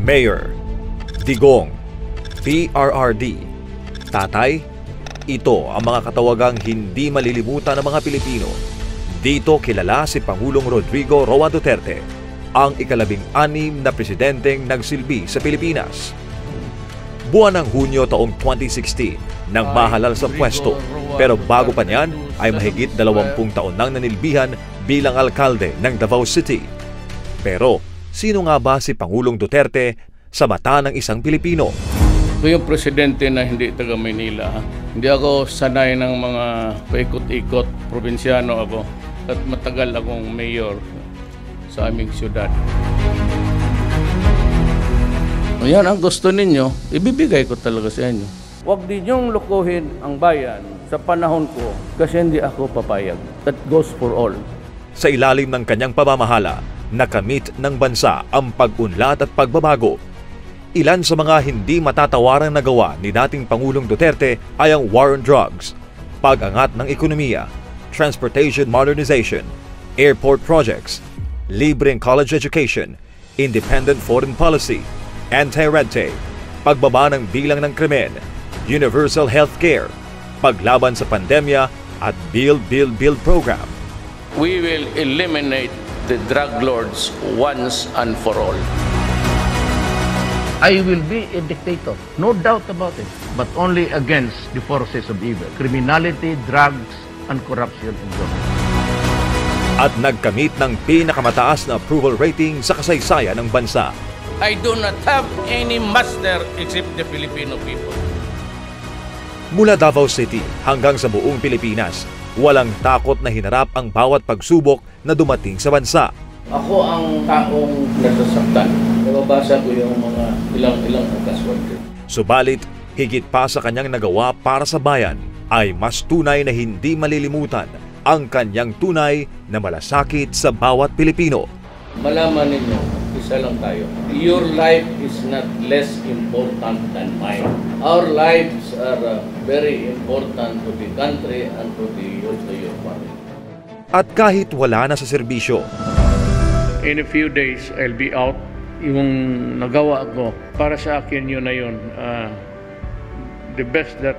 Mayor, Digong, PRRD, Tatay, ito ang mga katawagang hindi malilimutan ng mga Pilipino. Dito kilala si Pangulong Rodrigo Roa Duterte, ang ika-16 na presidenteng nagsilbi sa Pilipinas. Buwan ng Hunyo taong 2016 nang mahalal sa pwesto, pero bago pa niyan ay mahigit 20 taon nang nanilbihan bilang alkalde ng Davao City. Pero sino nga ba si Pangulong Duterte sa mata ng isang Pilipino? Ako yung presidente na hindi taga Maynila. Hindi ako sanay ng mga paikot-ikot. Probinsyano ako at matagal akong mayor sa aming siyudad. Ayan ang gusto ninyo, ibibigay ko talaga sa inyo. Huwag ninyong lukuhin ang bayan sa panahon ko kasi hindi ako papayag. That goes for all. Sa ilalim ng kanyang pamamahala, nakamit ng bansa ang pag-unlad at pagbabago. Ilan sa mga hindi matatawarang nagawa ni dating Pangulong Duterte ay ang war on drugs, pag-angat ng ekonomiya, transportation modernization, airport projects, libreng college education, independent foreign policy, anti-red tape, pagbaba ng bilang ng krimen, universal health care, paglaban sa pandemya at Build program. We will eliminate the drug lords once and for all. I will be a dictator, no doubt about it, but only against the forces of evil, criminality, drugs, and corruption in government. At nagkamit ng pinakamataas na approval rating sa kasaysayan ng bansa. I do not have any master except the Filipino people. Mula Davao City hanggang sa buong Pilipinas, walang takot na hinarap ang bawat pagsubok na dumating sa bansa. Ako ang taong nasasaktan. Nababasa ko yung mga ilang okasyon. Subalit, higit pa sa kanyang nagawa para sa bayan, ay mas tunay na hindi malilimutan ang kanyang tunay na malasakit sa bawat Pilipino. Malaman ninyo, isa lang tayo. Your life is not less important than mine. Our lives are very important to the country and to your family. At kahit wala na sa serbisyo, in a few days, I'll be out. Yung nagawa ko, para sa akin yun na yun. The best that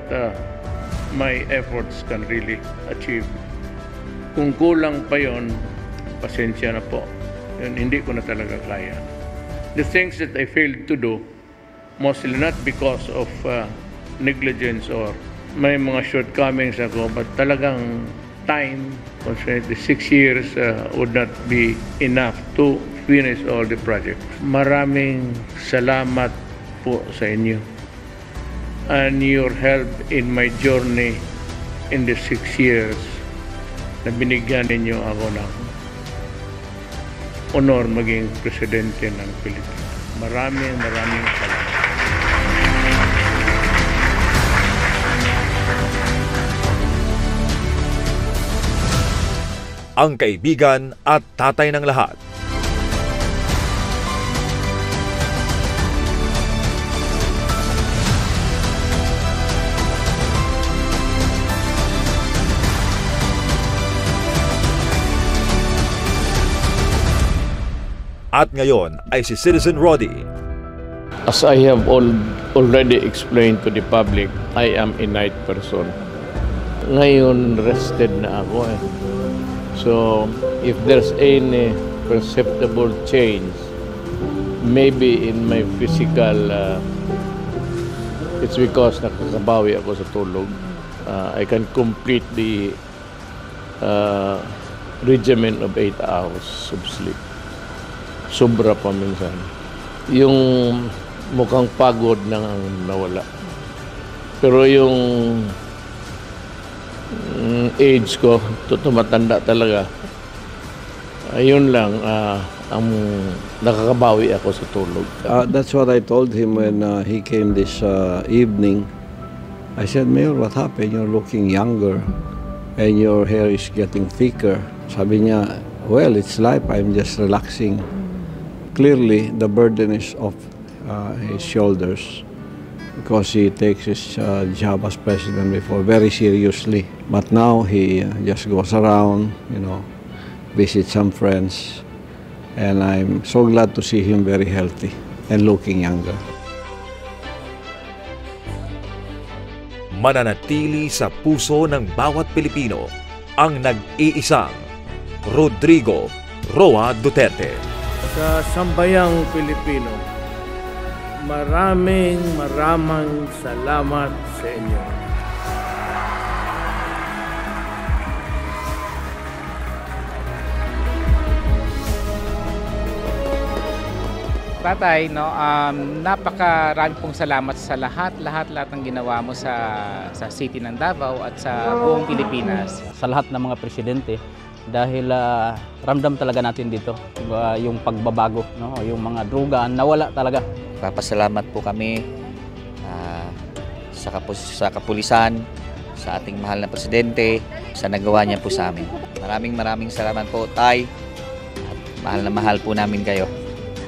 my efforts can really achieve. Kung kulang pa yun, pasensya na po. Yun, hindi ko na talaga kaya. The things that I failed to do, mostly not because of negligence or may mga shortcomings ako, but talagang time, the 6 years would not be enough to finish all the projects. Maraming salamat po sa inyo and your help in my journey in the 6 years na binigyan ninyo ako ng honor maging presidente ng Pilipinas. Maraming salamat. ang kaibigan at tatay ng lahat. At ngayon ay si Citizen Roddy. As I have already explained to the public, I am a night person. Ngayon, rested na ako eh. So, if there's any perceptible change, maybe in my physical, it's because nakakabawi ako sa tulog. I can complete the regimen of 8 hours of sleep. Sobra pa minsan. Yung mukhang pagod nang nawala. Pero yung age ko, tumatanda talaga. Ayun lang, ang nakakabawi ako sa tulog. That's what I told him when he came this evening. I said, Mayor, what happened? You're looking younger and your hair is getting thicker. Sabi niya, well, it's life. I'm just relaxing. Clearly, the burden is off his shoulders because he takes his job as president before very seriously. But now he just goes around, visits some friends, and I'm so glad to see him very healthy. and looking younger. Mananatili sa puso ng bawat Pilipino ang nag-iisang Rodrigo Roa Duterte. Sa sambayang Pilipino, maraming salamat sa inyo. Tatay, no, napakarami pong salamat sa lahat ng ginawa mo sa city ng Davao at sa buong Pilipinas. Sa lahat ng mga presidente, dahil ramdam talaga natin dito yung pagbabago, no, yung mga droga nawala talaga. Papasalamat po kami sa kapulisan, sa ating mahal na presidente, sa nagawa niya po sa amin. Maraming salamat po, Tay. At mahal po namin kayo.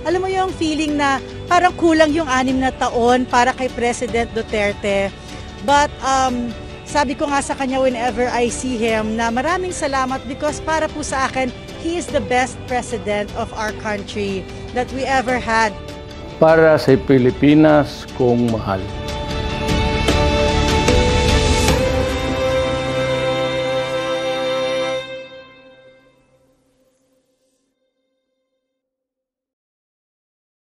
Alam mo yung feeling na parang kulang yung 6 na taon para kay President Duterte. But sabi ko nga sa kanya whenever I see him na maraming salamat because para po sa akin, he is the best president of our country that we ever had. Para sa Pilipinas kong mahal.